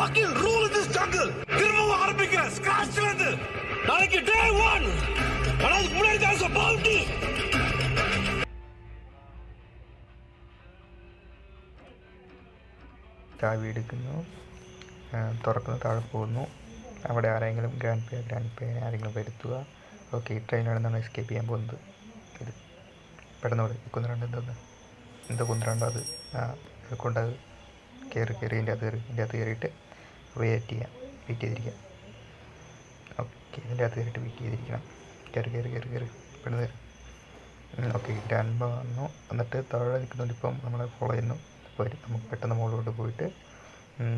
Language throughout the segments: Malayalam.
fucking rule in this jungle. திரும்பவும் ஆரம்பிக்கிறேன் ஸ்கிராச்ல இருந்து. நாளைக்கு day 1. ஆனா அதுக்கு முன்னாடி there's a bounty. ചാവി എടുക്കുന്നു, തുറക്കുന്നു, താഴെ പോകുന്നു. അവിടെ ആരെങ്കിലും ഗ്രാൻഡ് പേ ആരെങ്കിലും വരുത്തുക. ഓക്കെ, ഈ ട്രെയിനാണ് നമ്മൾ എസ്കേപ്പ് ചെയ്യാൻ പോകുന്നത്. ഇത് പെട്ടെന്നോട് കുന്ത്രണ്ട് എന്താ കുന്ത്രണ്ട് അത് കൊണ്ടത് കയറി ഇതിൻ്റെ അകത്ത് കയറിയിട്ട് വെയിറ്റ് ചെയ്തിരിക്കാം. ഓക്കെ, ഇതിൻ്റെ അകത്ത് കയറിയിട്ട് വെയിറ്റ് ചെയ്തിരിക്കണം. കയറി പെട്ടെന്ന് ഓക്കെ, ഗ്രാൻഡ് വന്നു. എന്നിട്ട് താഴെ നിൽക്കുന്നുണ്ട്. ഇപ്പം നമ്മളെ ഫോളോ ചെയ്യുന്നു. അപ്പോൾ നമുക്ക് പെട്ടെന്ന് മുകളിലോട്ട് പോയിട്ട്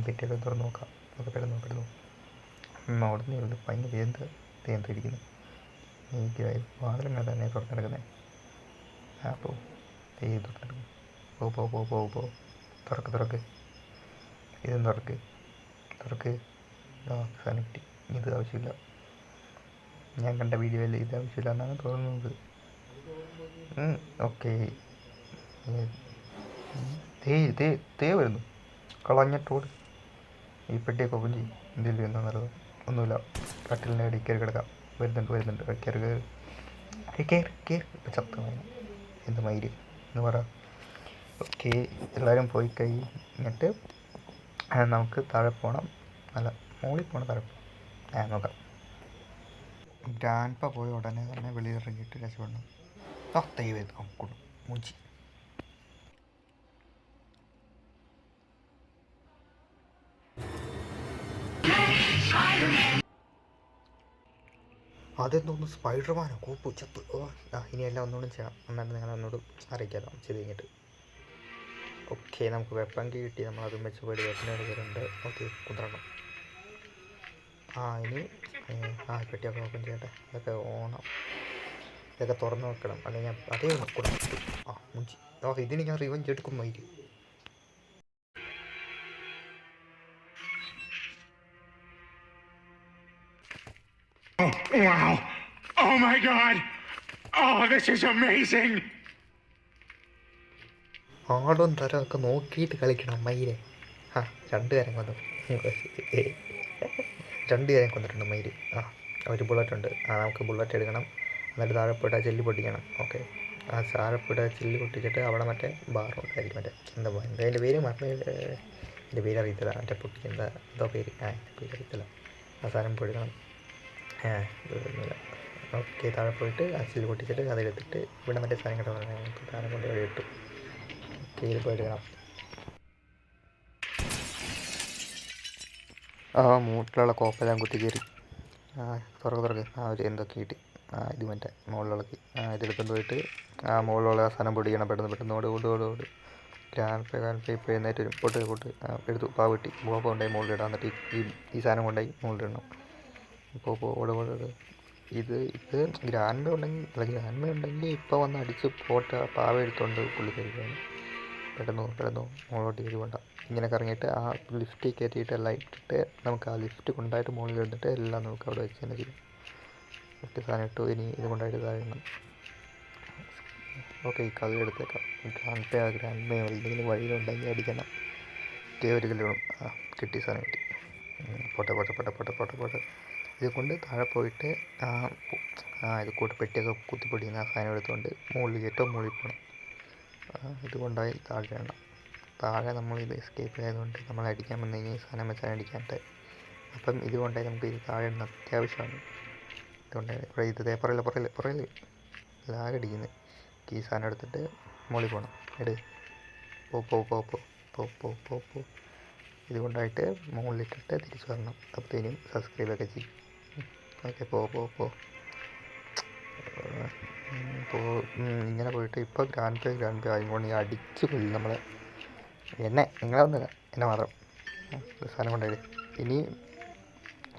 പെറ്റിയൊക്കെ തുറന്ന് നോക്കാം. ഓക്കെ, പെട്ടെന്ന് അവിടെ നിന്ന് ഭയങ്കര തേന്തിരിക്കുന്നു. എനിക്ക് വാതിലങ്ങനെ തന്നെ തുറന്നെടുക്കുന്നത്. അപ്പോൾ തുറന്നെടുക്കും. പോ തുറക്ക് ഇതും തുറക്ക്. സാനിറ്റി ഇത് ആവശ്യമില്ല. ഞാൻ കണ്ട വീഡിയോയിൽ ഇത് ആവശ്യമില്ല എന്നാണ് തോന്നുന്നത്. ഓക്കെ, തേ വരുന്നു. കളഞ്ഞിട്ടോട് ഈ പെട്ടിയൊക്കെ ഓപ്പൺ ചെയ്യും. എന്തെങ്കിലും എന്താ നല്ലത്? ഒന്നുമില്ല. കട്ടിലിൻ്റെ അടി കയറി കിടക്കാം. വരുന്നുണ്ട്. കയറി ഇപ്പം ചത്ത എന്ത് മയില് എന്ന് പറ. ഓക്കെ, എല്ലാവരും പോയി കഴിഞ്ഞിട്ട് നമുക്ക് താഴെ പോകണം. നല്ല മുകളിൽ പോകണം, താഴെ പോകണം. നോക്കാം. ഗ്രാൻഡ്പ പോയ ഉടനെ തന്നെ വെളിയിലിറങ്ങിയിട്ട് രക്ഷപ്പെടണം. നോക്കൂടും മൂഞ്ചി. അതെന്തോന്ന് സ്പൈഡർമാനോ? കൂപ്പ് ചത്ത്. ഇനിയെല്ലാം ഒന്നുകൂടി ചെയ്യണം. എന്നിട്ട് നിങ്ങൾ ഒന്നുകൂടി അറിയിക്കാം ചെയ്ത് കഴിഞ്ഞിട്ട്. ഓക്കെ, നമുക്ക് വെപ്പൺ കിട്ടി. നമ്മളതും വെച്ച് പോയിട്ട് വെപ്പൺ എടുക്കുന്നുണ്ട്. ഓക്കെ, കുന്ത്രണം. ഇനി പെട്ടിയൊക്കെ ഓപ്പൺ ചെയ്യട്ടെ. അതൊക്കെ ഓണം, ഇതൊക്കെ തുറന്ന് വെക്കണം. അല്ലെങ്കിൽ അതേ നോക്കണം. മുഞ്ചി. ഇതിന് ഞാൻ റിവഞ്ച് എടുക്കും മയില്. Wow! Oh my God! Oh, this is amazing! ആടും തരമൊക്കെ നോക്കിയിട്ട് കളിക്കണം മയിലെ. രണ്ട് കാര്യം കൊന്നിട്ടുണ്ട് മയില്. ഒരു ബുള്ളറ്റ് ഉണ്ട്. നമുക്ക് ബുള്ളറ്റ് എടുക്കണം. എന്നിട്ട് താഴെ പോയിട്ട് ആ ചെല്ലി പൊട്ടിക്കണം. ഓക്കെ, താഴെ പോയിട്ട് ആ ചെല്ലി പൊട്ടിച്ചിട്ട് അവിടെ മറ്റേ ബാറുണ്ടായിരിക്കും. എന്താ അതിൻ്റെ പേര് എൻ്റെ പേര് അറിയത്തില്ല. മറ്റേ പൊട്ടിക്കുന്ന എന്തോ പേര് പേര് അറിയത്തില്ല. ആ സാധനം പൊടിക്കണം. ഓക്കെ, താഴെ പോയിട്ട് ആ ചെല്ലി പൊട്ടിച്ചിട്ട് അതെടുത്തിട്ട് ഇവിടെ മറ്റേ സാധനം കിട്ടുന്ന സാധനം കൊണ്ട് ഇവിടെ ഇട്ടു. ഓക്കെ, ഇത് പോയിട്ട് കാണാം. മൂട്ടിലുള്ള കോപ്പെല്ലാം കുത്തി കയറി. തുറക്ക് ഒരു എന്തൊക്കെ കിട്ടി. ഇത് മറ്റേ മുകളിലുള്ളത്. ഇതെടുത്തുകൊണ്ട് പോയിട്ട് മുകളിലുള്ള സാധനം പൊടിക്കണം. പെട്ടെന്ന് ഓട്. ഗ്രാൻഡ് പേ ഇപ്പോൾ എഴുന്നേറ്റ് വരും. പൊട്ട് എടുത്തു. പാവ് കിട്ടി. ബോബ കൊണ്ടായി മുകളിലിടാം. എന്നിട്ട് ഈ സാധനം കൊണ്ടായി മുകളിലിടണം. ഓട്. ഇത് ഗ്രാൻഡ് ഉണ്ടെങ്കിൽ ഇപ്പോൾ വന്ന് അടിച്ച് പോട്ട് പാവ എടുത്തുകൊണ്ട് പുള്ളി കയറിയാണ്. പെട്ടെന്ന് മുകളിലോട്ട് കയറി കൊണ്ട ഇങ്ങനെ കറങ്ങിയിട്ട് ആ ലിഫ്റ്റിൽ കയറ്റിയിട്ട് എല്ലാം ഇട്ടിട്ട് നമുക്ക് ആ ലിഫ്റ്റ് കൊണ്ടായിട്ട് മുകളിൽ ഇരുന്നിട്ട് എല്ലാം നമുക്ക് അവിടെ വെച്ച് തന്നെ ചെയ്യും. ഒറ്റ സാധനം ഇട്ടു. ഇനി ഇത് കൊണ്ടായിട്ട് താഴണം. ഓക്കെ, ഈ കല്ല് എടുത്തേക്കാം. ഗ്രാൻഡ് എന്തെങ്കിലും വഴിയിലുണ്ടെങ്കിൽ അടിക്കണം. ഒരു കല്ല് വേണം. കിട്ടി, സാധനം കിട്ടി. പോട്ടെ. ഇത് കൊണ്ട് താഴെ പോയിട്ട് ഇത് കൂട്ട് പെട്ടിയൊക്കെ കുത്തിപ്പൊടിക്കുന്ന ആ സാധനം എടുത്തുകൊണ്ട് ഏറ്റവും മുകളിൽ പോകണം. ഇതുകൊണ്ടായി താഴെ നമ്മളിത് എസ്കേപ്പ് ആയതുകൊണ്ട് നമ്മൾ അടിക്കാൻ വന്നു കഴിഞ്ഞാൽ ഈ സാധനം വെച്ചാൽ അടിക്കാനായിട്ട്. അപ്പം ഇതുകൊണ്ടായി നമുക്ക് ഇത് താഴെ ഇടുന്ന അത്യാവശ്യമാണ്. ഇതുകൊണ്ട് ഇവിടെ ഇത് പുറകിൽ ലാഗടിക്കുന്നത്. ഈ സാധനം എടുത്തിട്ട് മുകളിൽ പോകണം. പോ. ഇതുകൊണ്ടായിട്ട് മുകളിലിട്ടിട്ട് തിരിച്ചു വരണം. അപ്പോഴത്തേനും സബ്സ്ക്രൈബൊക്കെ ചെയ്യും. ഓക്കെ, പോ. ഇങ്ങനെ പോയിട്ട് ഇപ്പോൾ ഗ്രാൻഡ് പേ ആയിക്കൊണ്ട് ഈ അടിച്ച് കൊല്ലും നമ്മളെ. നിങ്ങളൊന്നുമില്ല, എന്നെ മാത്രം. സാധനം കൊണ്ടായി.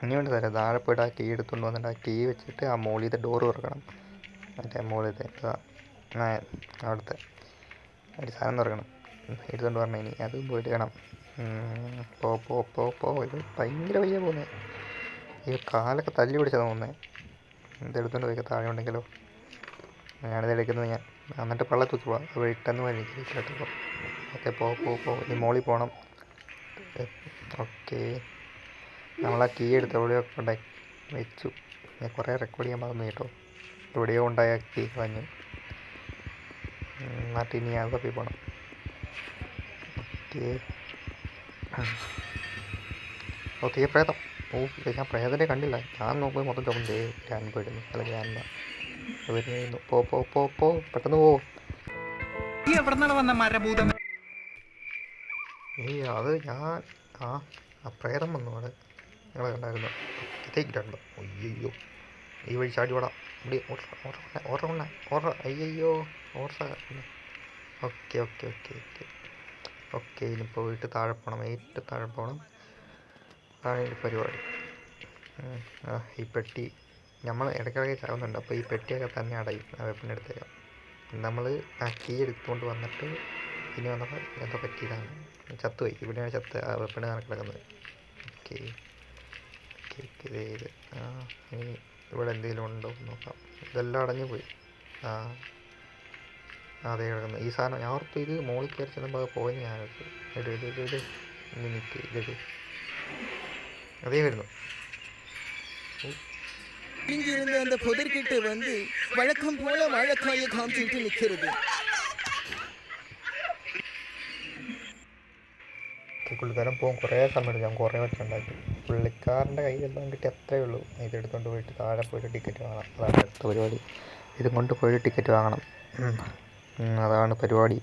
ഇനിയുണ്ട് തരാം. താഴെ പോയിട്ട് ആ കീ എടുത്തുകൊണ്ട് വന്നിട്ട് ആ കീ വെച്ചിട്ട് ആ മുകളിലത്തെ ഡോറ് തുറക്കണം. മറ്റേ മുകളിലത്തെ അവിടുത്തെ ഒരു സാധനം തുറക്കണം. എടുത്തുകൊണ്ട് പറഞ്ഞാൽ ഇനി അതും പോയിട്ട് വേണം. പോ. ഇത് ഭയങ്കര വയ്യ പോകുന്നത്. ഈ കാലൊക്കെ തല്ലി പിടിച്ചതാണ് പോകുന്നത്. ഇതെടുത്തുകൊണ്ട് പോയി താഴെ ഉണ്ടെങ്കിലോ. ഞാനിത് എടുക്കുന്നത് എന്നിട്ട് പള്ളത്ത് വെച്ച് പോവാം. അത് ഇട്ടെന്ന് എനിക്ക് കേട്ടോ. ഓക്കെ, പോ. ഇനി മോളിൽ പോകണം. ഓക്കെ, നമ്മളാ കീ എടുത്ത് എവിടെയോ കൊണ്ടായി വെച്ചു. ഞാൻ കുറേ റെക്കോർഡ് ചെയ്യാൻ മറന്നു കേട്ടോ. എവിടെയോ ഉണ്ടായ കീ കളഞ്ഞു. എന്നിട്ട് ഇനി അത് തപ്പി പോകണം. ഓക്കെ. ഓ തീയപ്രേതം. ഓ ഞാൻ പ്രേതത്തെ കണ്ടില്ല. ഞാൻ നോക്കുമ്പോൾ മൊത്തം ചോദിച്ചേ ഗ്രാൻഡ് പോയിരുന്നു. അല്ല ഗ്രാൻഡ് വരുന്നു. പോ പോ പോ പോ പെട്ടെന്ന് പോ. ഏയ് അത് ഞാൻ ആ പ്രേതം വന്നു അവിടെ. ഞങ്ങൾ കണ്ടായിരുന്നു. ഇതേക്കിട്ടുണ്ടോ? അയ്യോ ഈ വഴി ചാടി ഓടാം. ഇവിടെ ഓർഡർ അയ്യോ order. Okay okay okay okay okay. ഇനി പോയിട്ട് താഴെ പോകണം. ഏറ്റവും താഴെ പോകണം. അതാണ് ഈ പരിപാടി. ഈ പെട്ടി നമ്മൾ ഇടയ്ക്കിടയ്ക്ക് ചാവുന്നുണ്ട്. അപ്പോൾ ഈ പെട്ടിയൊക്കെ തന്നെ അടയും. ആ വെപ്പിൻ്റെ അടുത്തേക്കാം. നമ്മൾ ആ കീ എടുത്തുകൊണ്ട് വന്നിട്ട് ഇനി വന്നപ്പോൾ എന്തോ പറ്റിയതാണ്. ചത്തുപോയി. ഇവിടെയാണ് ചത്ത് ആ വെപ്പിന് കിടക്കുന്നത്. Okay okay okay. ഇത് ഇനി ഇവിടെ എന്തെങ്കിലും ഉണ്ടോ നോക്കാം. ഇതെല്ലാം അടഞ്ഞു പോയി. അതേ കിടക്കുന്നു ഈ സാധനം. ഞാൻ ഓർത്ത് ഇത് മോളിൽ കയറി ചെന്നപ്പോൾ അത് പോയി. ഞാനത് ഇട് മിനിറ്റ് ഇതിട്. അതേ വരുന്നു. அந்த புதர்கிட்ட வந்து வழக்கம் போல வாழைக்காயை காமிச்சிட்டு நிற்கிறது. പുള്ളിക്കാരൻ പോകും. കുറേ സമയം എടുക്കും. ഞാൻ കുറേ വെച്ചുണ്ടാക്കി. പുള്ളിക്കാരൻ്റെ കയ്യിലെല്ലാം കിട്ടി അത്രയേ ഉള്ളൂ. ഇതെടുത്തുകൊണ്ട് പോയിട്ട് താഴെ പോയിട്ട് ടിക്കറ്റ് വാങ്ങണം. അതാണ് അടുത്ത പരിപാടി. ഇതും കൊണ്ട് പോയിട്ട് ടിക്കറ്റ് വാങ്ങണം. അതാണ് പരിപാടി.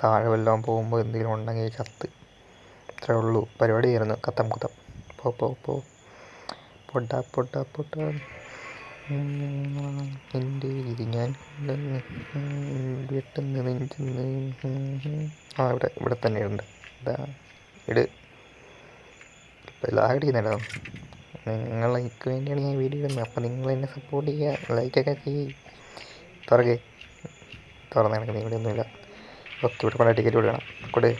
താഴെ വല്ലതും പോകുമ്പോൾ എന്തെങ്കിലും ഉണ്ടെങ്കിൽ ചത്ത്. അത്രേ ഉള്ളൂ പരിപാടി. ആയിരുന്നു കത്തം കുത്തം. പോ പോ പോ പൊട്ട പൊട്ട പൊട്ട. എൻ്റെ ഇത് ഞാൻ വെട്ടുന്ന നെഞ്ചെന്ന്. ഇവിടെ തന്നെ ഉണ്ട്. ഇതാ ഇട്. ഇപ്പം ലാഗ് ചെയ്യുന്നുണ്ടോ? നിങ്ങൾക്ക് വേണ്ടിയാണ് ഞാൻ വീഡിയോ ഇടുന്നത്. അപ്പം നിങ്ങൾ എന്നെ സപ്പോർട്ട് ചെയ്യുക. ലൈക്കൊക്കെ ചെയ്യ്. തുറന്ന് കിടക്കുന്നത് ഇവിടെ ഒന്നുമില്ല. ഓക്കെ. ഇവിടെ കൊണ്ട് ടിക്കറ്റ് കൊടുക്കണം. കൂടെ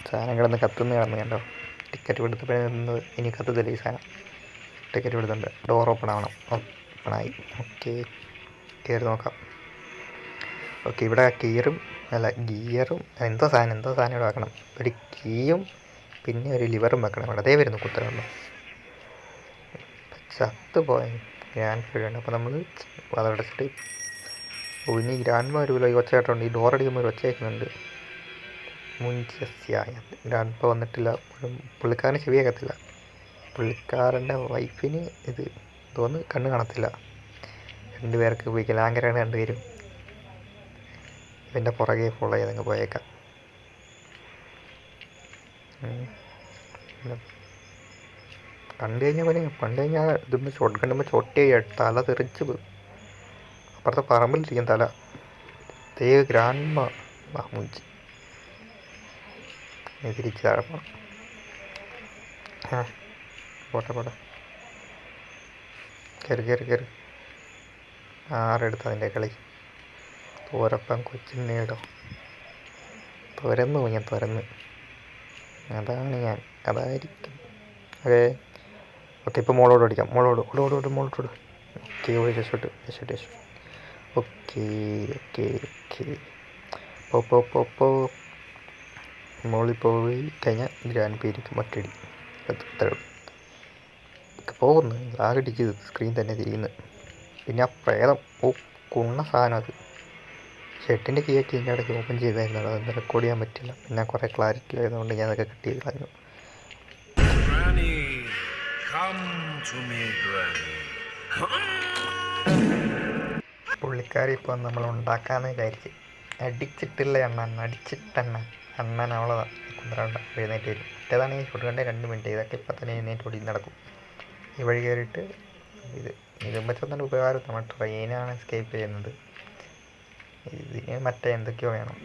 സാധനം കിടന്ന് കത്തുന്ന കിടന്ന് കണ്ടോ? ടിക്കറ്റ് കൊടുത്തപ്പോഴൊന്ന് ഇനി കത്തത്തില്ല ഈ സാധനം. ടിക്കറ്റ് കൊടുത്തുണ്ട്. ഡോർ ഓപ്പൺ ആവണം. ഓപ്പണായി. ഓക്കെ കയറി നോക്കാം. ഓക്കെ. ഇവിടെ ഗിയറും എന്തോ സാധനം ഇവിടെ വെക്കണം. ഒരു കീയും പിന്നെ ഒരു ലിവറും വെക്കണം. ഇവിടെ അതേ വരുന്നു കുത്തനുണ്ട്. ചത്ത് പോയ ഗ്രാൻഡ് ഫീൽഡുണ്ട്. അപ്പോൾ നമ്മൾ അതടച്ചിട്ട് ഇനി ഗ്രാൻഡ് വരുമല്ലോ. ഈ ഒച്ചയായിട്ടുണ്ട്. ഈ ഡോറടിക്കുമ്പോൾ ഒരു ഒച്ച കേൾക്കുന്നുണ്ട്. മുൻസ്യായ ഗ്രാൻഡ് വന്നിട്ടില്ല. പുള്ളിക്കാരന് ചെവി കേൾക്കത്തില്ല. പുള്ളിക്കാരൻ്റെ വൈഫിന് ഇത് തോന്നുന്നു കണ്ണ് കാണത്തില്ല. രണ്ടുപേർക്ക് വികലാംഗരാണ് രണ്ടുപേരും. ഇവൻ്റെ പുറകെ ഫോളോ ചെയ്തങ്ങ് പോയേക്കാം. കണ്ടു കഴിഞ്ഞാൽ ഇതുമ്പോൾ ഷോട്ട് കണ്ടുമ്പോൾ ചൊട്ടി തല തെറിച്ച് അപ്പുറത്തെ പറമ്പിലിരിക്കും തല. തേ ഗ്രാൻഡ് മുഞ്ചി തിരിച്ച് താഴെ പോകണം. പോട്ടെ കയറി. ആരെടുത്ത് അതിൻ്റെ കളി. തോരപ്പം കൊച്ചിനേടോ തുരന്ന് അതായിരിക്കും. ഓക്കെ. ഇപ്പോൾ മോളോട് അടിക്കാം. മോളോട് ഓക്കെ. രക്ഷോട്ട്. ഓക്കെ പോ. മോളിൽ പോയി കഴിഞ്ഞാൽ ഗ്രാൻഡ് പേരിക്കും ഒറ്റയടി. അത്രേ പോകുന്നു. ആകടിക്ക് സ്ക്രീൻ തന്നെ തിരിയുന്നു. പിന്നെ ആ പ്രേതം കുണ്ണ സാധനം അത്. ഷെട്ടിൻ്റെ കീയൊക്കെ ഇതിൻ്റെ ഇടയ്ക്ക് ഓപ്പൺ ചെയ്തായിരുന്നു. അതൊന്നും റെക്കോർഡ് ചെയ്യാൻ പറ്റില്ല. പിന്നെ കുറേ ക്ലാരിറ്റി ആയതുകൊണ്ട് ഞാൻ അതൊക്കെ കട്ട് ചെയ്ത് കളഞ്ഞു. പുള്ളിക്കാരി ഇപ്പോൾ നമ്മൾ ഉണ്ടാക്കാമെന്ന് വിചാരിച്ച് അടിച്ചിട്ടില്ല അണ്ണൻ അവളതാണ് കുന്ത്രണ്ട എഴുന്നേറ്റ് വരും. മറ്റേതാണ് ഈ ഷോട്ട് 2 മിനിറ്റ്. ഇതൊക്കെ ഇപ്പം തന്നെ എഴുന്നേറ്റ് ഓടി നടക്കും. ഈ വഴി കയറിയിട്ട് ഇതും വെച്ചൊന്നും ഉപകാരം. നമ്മൾ ട്രെയിനാണ് എസ്കേപ്പ് ചെയ്യുന്നത്. ഇതിന് മറ്റേ എന്തൊക്കെയോ വേണം.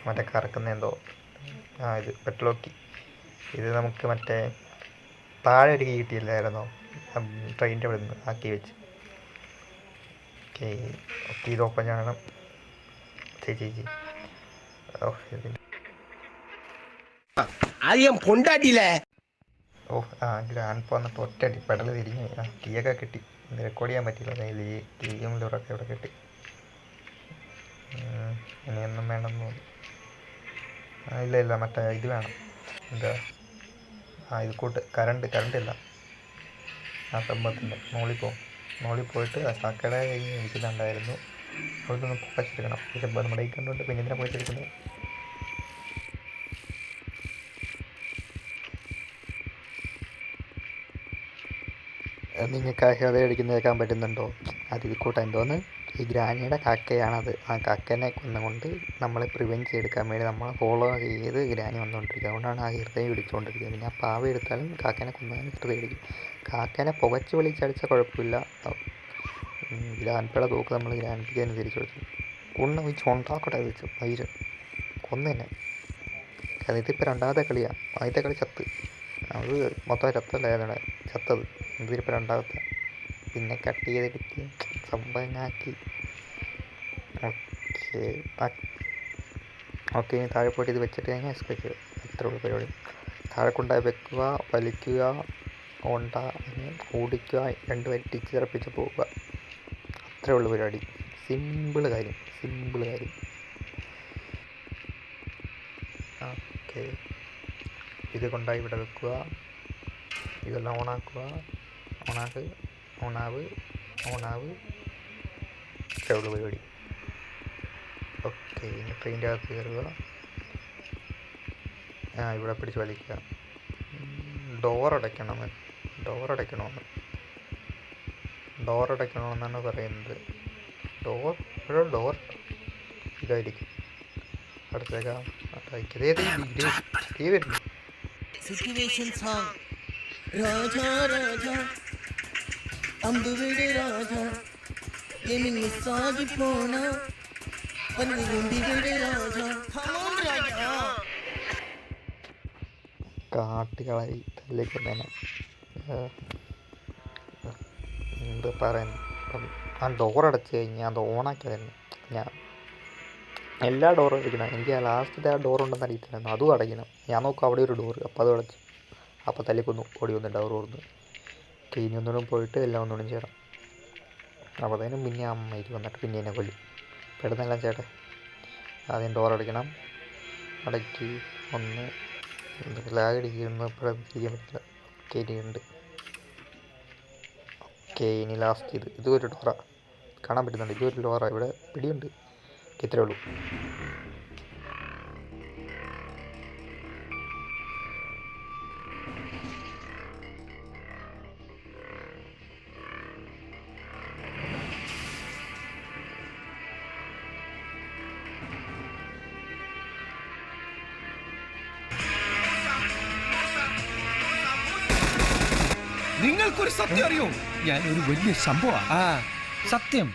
മറ്റേ കറക്കുന്ന എന്തോ ഇത് പെട്രോക്കി. ഇത് നമുക്ക് മറ്റേ താഴെ ഒരു കീ കിട്ടിയില്ലായിരുന്നോ ട്രെയിനിൻ്റെ അവിടെ നിന്ന് ആക്കി വെച്ച്. ഓക്കെ. ഇത് ഓപ്പൺ ചെയ്യണം. ചേച്ചി ഗ്രാൻഡ് വന്നിട്ട് ഒറ്റടി പെടൽ തിരിഞ്ഞ് കീയൊക്കെ കിട്ടി. റെക്കോർഡ് ചെയ്യാൻ പറ്റില്ല. ഈ കീയും ലിവറൊക്കെ ഇവിടെ കിട്ടി. ഇനിയൊന്നും വേണമെന്ന് തോന്നി. ഇല്ല മറ്റേ ഇത് വേണം. എന്താ ഇത് കറണ്ട് ഇല്ല. ആ സംഭവത്തിൻ്റെ മുകളിൽ പോയിട്ട് ആ ചാക്കയുടെ കയ്യിൽ ഇരിക്കുന്നുണ്ടായിരുന്നു. അവിടുന്ന് പുകച്ചെടുക്കണം. പക്ഷെ നമ്മുടെ ഈ കണ്ടുകൊണ്ട് പിന്നെ എന്തിനാ പുകച്ചെടുക്കുന്നത്? നിങ്ങൾക്ക് ഹൃദയം അടിക്കുന്ന കേൾക്കാൻ പറ്റുന്നുണ്ടോ? അത് ഇത് കൂട്ടം എന്തോന്ന് ഈ ഗ്രാനിയുടെ കാക്കയാണത്. ആ കാക്കനെ കൊന്നുകൊണ്ട് നമ്മളെ പ്രിവെൻറ്റ് ചെയ്തെടുക്കാൻ വേണ്ടി നമ്മൾ ഫോളോ ചെയ്ത് ഗ്രാനി വന്നുകൊണ്ടിരിക്കുക. അതുകൊണ്ടാണ് ആ ഹൃദയം ഇടിച്ചുകൊണ്ടിരിക്കുന്നത്. പിന്നെ ആ പാവ എടുത്താലും കാക്കനെ കൊന്നാലും ഹൃദയം ഇടിക്കും. കാക്കനെ പുകച്ച് വിളിച്ചടിച്ചാൽ കുഴപ്പമില്ല. ഗ്രാൻഡ്പയുടെ തോക്ക് നമ്മൾ ഗ്രാൻഡ്പിക്ക് തന്നെ തിരിച്ചു കൊടുത്തു. കൊന്ന് വെച്ച് ഉണ്ടാക്കട്ടെ വെച്ചു വൈര് കൊന്നു തന്നെ. കാരണം ഇതിപ്പോൾ രണ്ടാമത്തെ കളിയാണ്. ആദ്യത്തെ കളി ചത്ത്, അത് മൊത്തം ചത്തല്ലായിരുന്നു ചത്തത്. ഇതിലിപ്പോൾ രണ്ടാമത്തെ പിന്നെ കട്ട് ചെയ്തെടുത്ത് സംഭവമാക്കി. ഓക്കെ ഇനി താഴെ പോയിട്ട് ഇത് വെച്ചിട്ട് കഴിഞ്ഞാൽ എക്സ്പെക്ട് ചെയ്യുക. ഇത്രയുള്ള പരിപാടി. താഴെ കൊണ്ടുപോയി വെക്കുക, വലിക്കുക, ഓടിക്കുക, 2 വറ്റിച്ച് തിറപ്പിച്ച് പോവുക. അത്രേ ഉള്ളൂ പരിപാടി. സിമ്പിൾ കാര്യം. ഓക്കെ ഇത് കൊണ്ടായി ഇവിടെ വെക്കുക. ഇതെല്ലാം ഓണാക്കുക. ഓണാവ് ഇത്രേ ഉള്ളൂ പരിപാടി. ഓക്കെ ഇനി ട്രെയിനിൻ്റെ അകത്ത് കയറുക. ഇവിടെ പിടിച്ച് വലിക്കുക. ഡോറടയ്ക്കണമെന്നാണ് പറയുന്നത്. ഡോർ ഇതായിരിക്കും. അടുത്തേക്കാം. വരുന്നു. Situation song. രാജാ അമ്പുവിടെ രാജാ എനി മിസ്സാകി പോണ പന്നിയുടെ രാജാ രാജാ കാട്ടുകളായി തല്ലേക്ക് തന്നെ എന്ത് പറയുന്നു. ആ ഡോറടച്ച് കഴിഞ്ഞാൽ അത് ഓണാക്കി തന്നെ ഞാൻ എല്ലാ ഡോറും അടയ്ക്കണം. എനിക്ക് ആ ലാസ്റ്റത്തെ ആ ഡോറുണ്ടെന്ന് അറിയത്തില്ലായിരുന്നു. അതും അടയ്ക്കണം. ഞാൻ നോക്കും അവിടെ ഒരു ഡോറ്, അപ്പോൾ അത് അടച്ചു. അപ്പോൾ തല്ലിക്കൊന്നു ഓടി വന്ന് ഡോർ തുറന്ന് ഇനി ഒന്നുകൂടെ പോയിട്ട് എല്ലാം ഒന്നുകൂടെ ചെയ്യണം. അപ്പോഴത്തേനും പിന്നെ അമ്മ വന്നിട്ട് പിന്നെ എന്നെ കൊല്ലും. പെടുന്നെല്ലാം ചേട്ടെ. ആദ്യം ഡോർ അടയ്ക്കണം. അടയ്ക്ക് ഒന്ന് ലാഗടിക്കുന്നു. ഇപ്പോഴത്തേക്കാൻ പറ്റില്ല. ഓക്കെ ഇനിയുണ്ട്. ഓക്കെ ഇനി ലാസ്റ്റ് ഇതൊരു ഡോറാണ് കാണാൻ പറ്റുന്നുണ്ട്. ഇതൊരു ഡോറാണ്. ഇവിടെ പിടിയുണ്ട്. ഇത്രേ ഉള്ളൂ. നിങ്ങൾക്കൊരു സത്യം അറിയോ? ഞാൻ ഒരു വലിയ സംഭവമാണ്. സത്യം